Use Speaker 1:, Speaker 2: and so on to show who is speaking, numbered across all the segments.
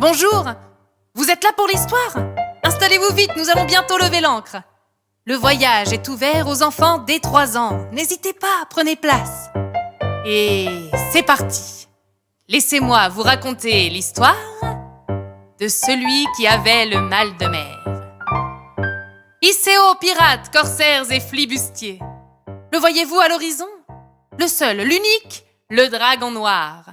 Speaker 1: Bonjour! Vous êtes là pour l'histoire? Installez-vous vite, nous allons bientôt lever l'ancre. Le voyage est ouvert aux enfants dès 3 ans. N'hésitez pas, prenez place. Et c'est parti. Laissez-moi vous raconter l'histoire de celui qui avait le mal de mer. Icéo, pirates, corsaires et flibustiers. Le voyez-vous à l'horizon? Le seul, l'unique, le dragon noir.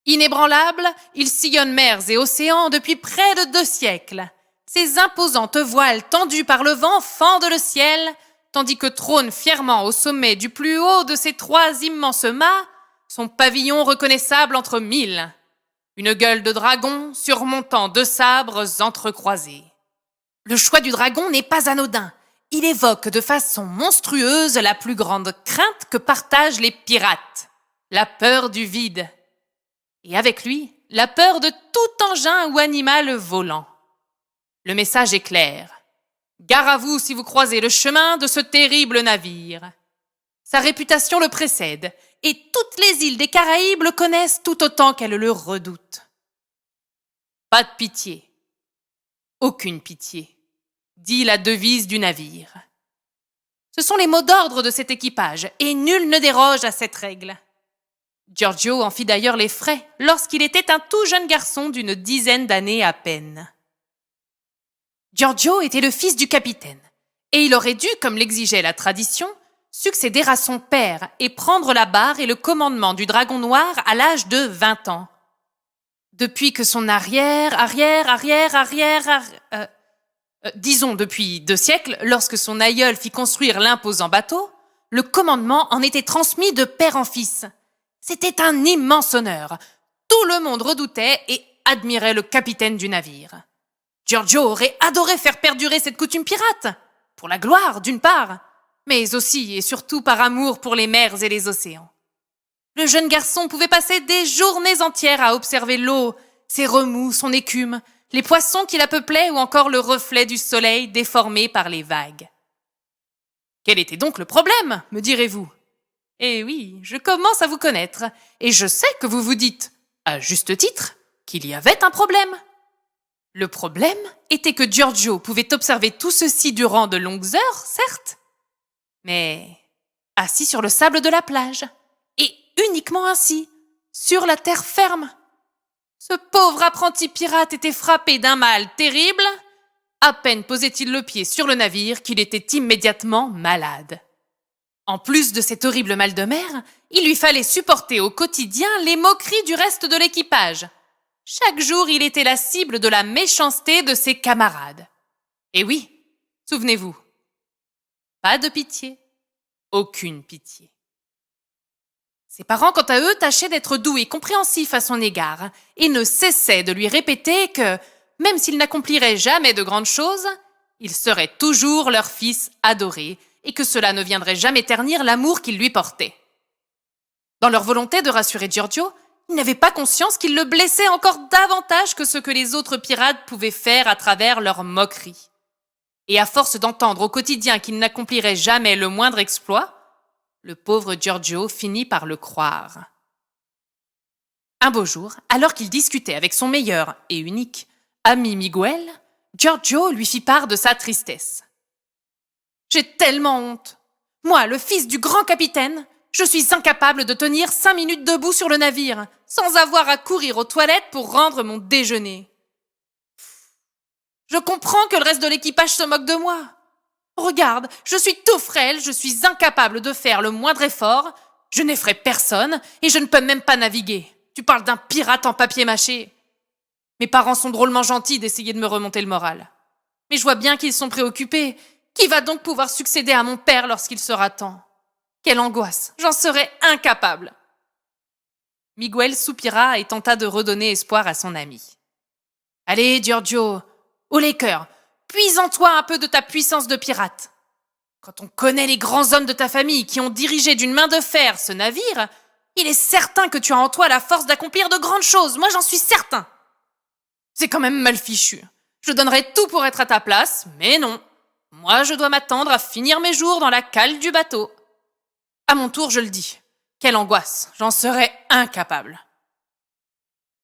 Speaker 1: Inébranlable, il sillonne mers et océans depuis près de 2 siècles. Ses imposantes voiles tendues par le vent fendent le ciel, tandis que trône fièrement au sommet du plus haut de ses 3 immenses mâts, son pavillon reconnaissable entre 1000. Une gueule de dragon surmontant 2 sabres entrecroisés. Le choix du dragon n'est pas anodin. Il évoque de façon monstrueuse la plus grande crainte que partagent les pirates, la peur du vide. Et avec lui, la peur de tout engin ou animal volant. Le message est clair. Gare à vous si vous croisez le chemin de ce terrible navire. Sa réputation le précède, et toutes les îles des Caraïbes le connaissent tout autant qu'elles le redoutent. Pas de pitié. Aucune pitié, dit la devise du navire. Ce sont les mots d'ordre de cet équipage, et nul ne déroge à cette règle. Giorgio en fit d'ailleurs les frais lorsqu'il était un tout jeune garçon d'une 10aine d'années à peine. Giorgio était le fils du capitaine, et il aurait dû, comme l'exigeait la tradition, succéder à son père et prendre la barre et le commandement du Dragon Noir à l'âge de 20 ans. Depuis que son disons depuis 2 siècles, lorsque son aïeul fit construire l'imposant bateau, le commandement en était transmis de père en fils. C'était un immense honneur. Tout le monde redoutait et admirait le capitaine du navire. Giorgio aurait adoré faire perdurer cette coutume pirate, pour la gloire d'une part, mais aussi et surtout par amour pour les mers et les océans. Le jeune garçon pouvait passer des journées entières à observer l'eau, ses remous, son écume, les poissons qui la peuplaient ou encore le reflet du soleil déformé par les vagues. Quel était donc le problème, me direz-vous? Eh oui, je commence à vous connaître, et je sais que vous vous dites, à juste titre, qu'il y avait un problème. Le problème était que Giorgio pouvait observer tout ceci durant de longues heures, certes, mais assis sur le sable de la plage, et uniquement ainsi, sur la terre ferme. Ce pauvre apprenti pirate était frappé d'un mal terrible. À peine posait-il le pied sur le navire qu'il était immédiatement malade. En plus de cet horrible mal de mer, il lui fallait supporter au quotidien les moqueries du reste de l'équipage. Chaque jour, il était la cible de la méchanceté de ses camarades. Et oui, souvenez-vous, pas de pitié, aucune pitié. Ses parents, quant à eux, tâchaient d'être doux et compréhensifs à son égard, et ne cessaient de lui répéter que, même s'il n'accomplirait jamais de grandes choses, il serait toujours leur fils adoré, et que cela ne viendrait jamais ternir l'amour qu'ils lui portaient. Dans leur volonté de rassurer Giorgio, ils n'avaient pas conscience qu'ils le blessaient encore davantage que ce que les autres pirates pouvaient faire à travers leurs moqueries. Et à force d'entendre au quotidien qu'il n'accomplirait jamais le moindre exploit, le pauvre Giorgio finit par le croire. Un beau jour, alors qu'il discutait avec son meilleur et unique ami Miguel, Giorgio lui fit part de sa tristesse. « J'ai tellement honte. Moi, le fils du grand capitaine, je suis incapable de tenir 5 minutes debout sur le navire, sans avoir à courir aux toilettes pour rendre mon déjeuner. Je comprends que le reste de l'équipage se moque de moi. Regarde, je suis tout frêle, je suis incapable de faire le moindre effort, je n'effraie personne et je ne peux même pas naviguer. Tu parles d'un pirate en papier mâché. Mes parents sont drôlement gentils d'essayer de me remonter le moral. Mais je vois bien qu'ils sont préoccupés. Qui va donc pouvoir succéder à mon père lorsqu'il sera temps? Quelle angoisse, j'en serais incapable. » Miguel soupira et tenta de redonner espoir à son ami. « Allez, Giorgio, haut les cœurs, puise en toi un peu de ta puissance de pirate. Quand on connaît les grands hommes de ta famille qui ont dirigé d'une main de fer ce navire, il est certain que tu as en toi la force d'accomplir de grandes choses, moi j'en suis certain. C'est quand même mal fichu. Je donnerais tout pour être à ta place, mais non. Moi, je dois m'attendre à finir mes jours dans la cale du bateau. À mon tour, je le dis. Quelle angoisse, j'en serais incapable. »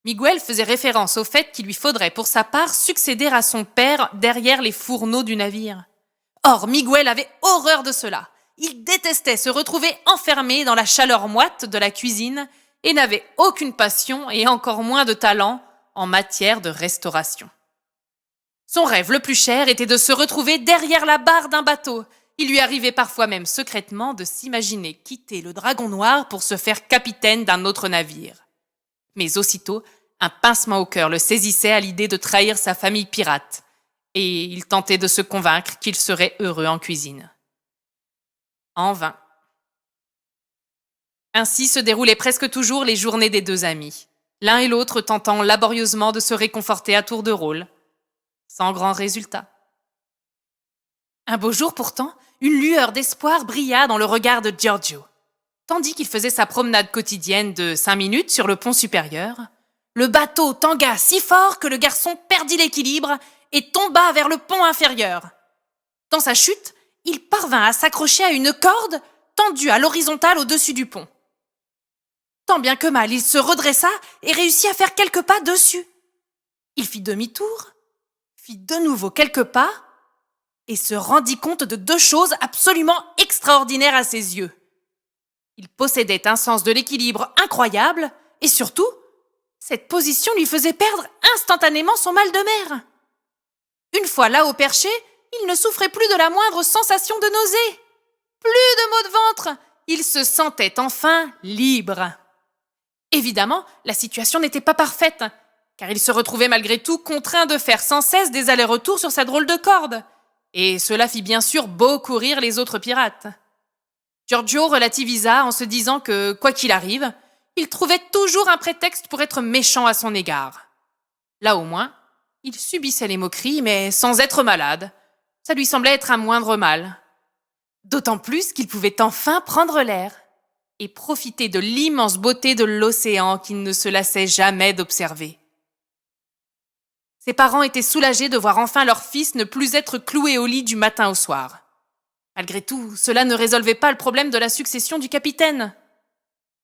Speaker 1: Miguel faisait référence au fait qu'il lui faudrait pour sa part succéder à son père derrière les fourneaux du navire. Or, Miguel avait horreur de cela. Il détestait se retrouver enfermé dans la chaleur moite de la cuisine et n'avait aucune passion et encore moins de talent en matière de restauration. Son rêve le plus cher était de se retrouver derrière la barre d'un bateau. Il lui arrivait parfois même secrètement de s'imaginer quitter le Dragon Noir pour se faire capitaine d'un autre navire. Mais aussitôt, un pincement au cœur le saisissait à l'idée de trahir sa famille pirate, et il tentait de se convaincre qu'il serait heureux en cuisine. En vain. Ainsi se déroulaient presque toujours les journées des deux amis, l'un et l'autre tentant laborieusement de se réconforter à tour de rôle, sans grand résultat. Un beau jour pourtant, une lueur d'espoir brilla dans le regard de Giorgio. Tandis qu'il faisait sa promenade quotidienne de 5 minutes sur le pont supérieur, le bateau tangua si fort que le garçon perdit l'équilibre et tomba vers le pont inférieur. Dans sa chute, il parvint à s'accrocher à une corde tendue à l'horizontale au-dessus du pont. Tant bien que mal, il se redressa et réussit à faire quelques pas dessus. Il fit demi-tour, fit de nouveau quelques pas et se rendit compte de deux choses absolument extraordinaires à ses yeux. Il possédait un sens de l'équilibre incroyable et surtout, cette position lui faisait perdre instantanément son mal de mer. Une fois là au perché, il ne souffrait plus de la moindre sensation de nausée. Plus de maux de ventre. Il se sentait enfin libre. Évidemment, la situation n'était pas parfaite, car il se retrouvait malgré tout contraint de faire sans cesse des allers-retours sur sa drôle de corde. Et cela fit bien sûr beaucoup rire les autres pirates. Giorgio relativisa en se disant que, quoi qu'il arrive, il trouvait toujours un prétexte pour être méchant à son égard. Là au moins, il subissait les moqueries, mais sans être malade. Ça lui semblait être un moindre mal. D'autant plus qu'il pouvait enfin prendre l'air et profiter de l'immense beauté de l'océan qu'il ne se lassait jamais d'observer. Ses parents étaient soulagés de voir enfin leur fils ne plus être cloué au lit du matin au soir. Malgré tout, cela ne résolvait pas le problème de la succession du capitaine.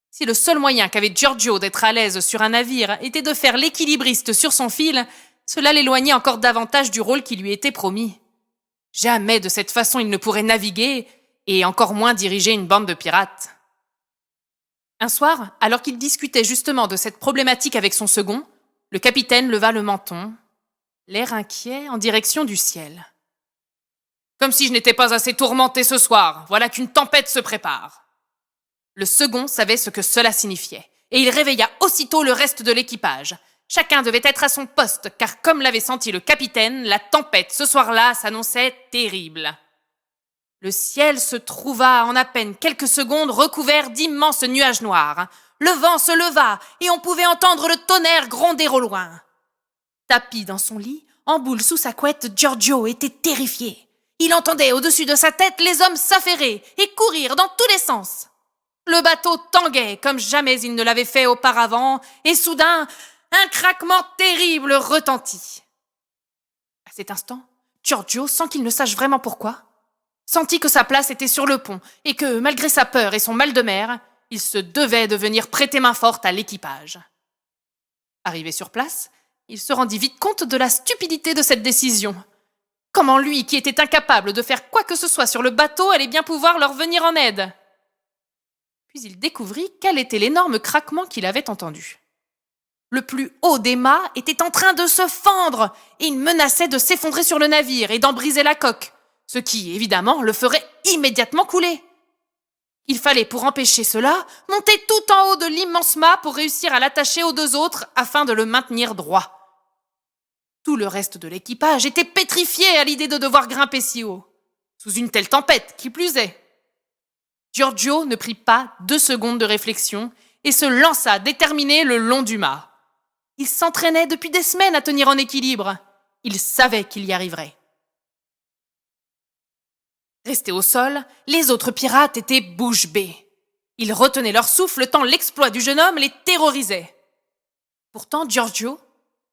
Speaker 1: Si le seul moyen qu'avait Giorgio d'être à l'aise sur un navire était de faire l'équilibriste sur son fil, cela l'éloignait encore davantage du rôle qui lui était promis. Jamais de cette façon il ne pourrait naviguer, et encore moins diriger une bande de pirates. Un soir, alors qu'il discutait justement de cette problématique avec son second, le capitaine leva le menton, l'air inquiet en direction du ciel. « Comme si je n'étais pas assez tourmenté ce soir, voilà qu'une tempête se prépare. » Le second savait ce que cela signifiait, et il réveilla aussitôt le reste de l'équipage. Chacun devait être à son poste, car comme l'avait senti le capitaine, la tempête ce soir-là s'annonçait terrible. Le ciel se trouva en à peine quelques secondes recouvert d'immenses nuages noirs. Le vent se leva, et on pouvait entendre le tonnerre gronder au loin. Tapi dans son lit, en boule sous sa couette, Giorgio était terrifié. Il entendait au-dessus de sa tête les hommes s'affairer et courir dans tous les sens. Le bateau tanguait comme jamais il ne l'avait fait auparavant, et soudain, un craquement terrible retentit. À cet instant, Giorgio, sans qu'il ne sache vraiment pourquoi, sentit que sa place était sur le pont et que, malgré sa peur et son mal de mer, il se devait de venir prêter main forte à l'équipage. Arrivé sur place, il se rendit vite compte de la stupidité de cette décision. Comment lui, qui était incapable de faire quoi que ce soit sur le bateau, allait bien pouvoir leur venir en aide? Puis il découvrit quel était l'énorme craquement qu'il avait entendu. Le plus haut des mâts était en train de se fendre et il menaçait de s'effondrer sur le navire et d'en briser la coque, ce qui, évidemment, le ferait immédiatement couler. Il fallait, pour empêcher cela, monter tout en haut de l'immense mât pour réussir à l'attacher aux deux autres afin de le maintenir droit. Tout le reste de l'équipage était pétrifié à l'idée de devoir grimper si haut, sous une telle tempête, qui plus est. Giorgio ne prit pas 2 secondes de réflexion et se lança déterminé le long du mât. Il s'entraînait depuis des semaines à tenir en équilibre. Il savait qu'il y arriverait. Restés au sol, les autres pirates étaient bouche bée. Ils retenaient leur souffle tant l'exploit du jeune homme les terrorisait. Pourtant, Giorgio,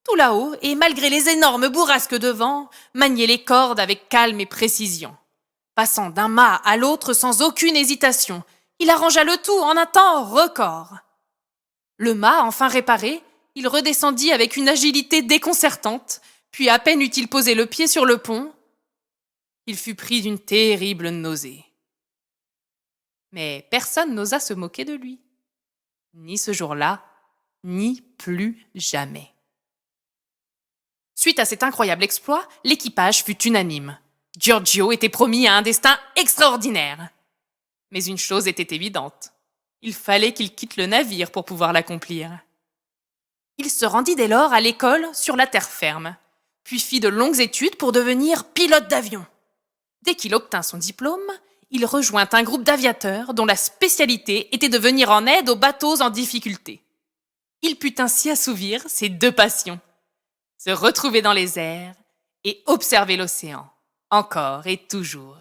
Speaker 1: tout là-haut, et malgré les énormes bourrasques de vent, maniait les cordes avec calme et précision. Passant d'un mât à l'autre sans aucune hésitation, il arrangea le tout en un temps record. Le mât enfin réparé, il redescendit avec une agilité déconcertante, puis à peine eut-il posé le pied sur le pont, il fut pris d'une terrible nausée. Mais personne n'osa se moquer de lui, ni ce jour-là, ni plus jamais. Suite à cet incroyable exploit, l'équipage fut unanime. Giorgio était promis à un destin extraordinaire. Mais une chose était évidente. Il fallait qu'il quitte le navire pour pouvoir l'accomplir. Il se rendit dès lors à l'école sur la terre ferme, puis fit de longues études pour devenir pilote d'avion. Dès qu'il obtint son diplôme, il rejoint un groupe d'aviateurs dont la spécialité était de venir en aide aux bateaux en difficulté. Il put ainsi assouvir ses deux passions, se retrouver dans les airs et observer l'océan, encore et toujours.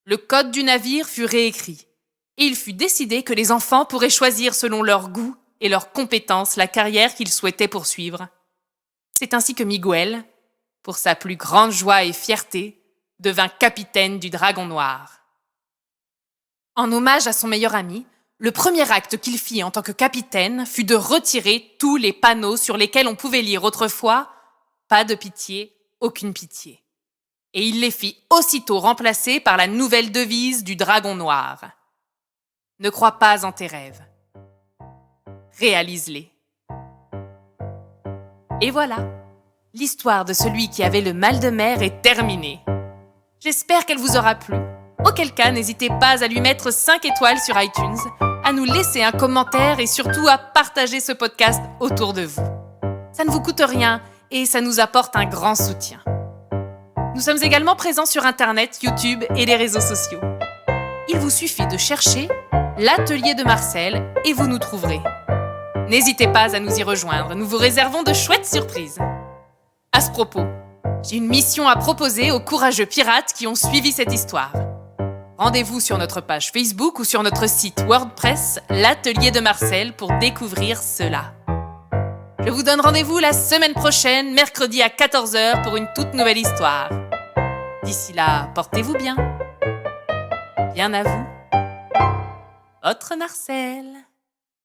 Speaker 1: Le code du navire fut réécrit et il fut décidé que les enfants pourraient choisir selon leur goût et leurs compétences la carrière qu'ils souhaitaient poursuivre. C'est ainsi que Miguel, pour sa plus grande joie et fierté, devint capitaine du Dragon Noir. En hommage à son meilleur ami, le premier acte qu'il fit en tant que capitaine fut de retirer tous les panneaux sur lesquels on pouvait lire autrefois « Pas de pitié, aucune pitié ». Et il les fit aussitôt remplacer par la nouvelle devise du Dragon Noir. « Ne crois pas en tes rêves. Réalise-les. » Et voilà, l'histoire de celui qui avait le mal de mer est terminée. J'espère qu'elle vous aura plu. Auquel cas, n'hésitez pas à lui mettre 5 étoiles sur iTunes, à nous laisser un commentaire et surtout à partager ce podcast autour de vous. Ça ne vous coûte rien et ça nous apporte un grand soutien. Nous sommes également présents sur Internet, YouTube et les réseaux sociaux. Il vous suffit de chercher l'Atelier de Marcel et vous nous trouverez. N'hésitez pas à nous y rejoindre, nous vous réservons de chouettes surprises. À ce propos, j'ai une mission à proposer aux courageux pirates qui ont suivi cette histoire. Rendez-vous sur notre page Facebook ou sur notre site WordPress, l'Atelier de Marcel, pour découvrir cela. Je vous donne rendez-vous la semaine prochaine, mercredi à 14h, pour une toute nouvelle histoire. D'ici là, portez-vous bien. Bien à vous. Votre Marcel.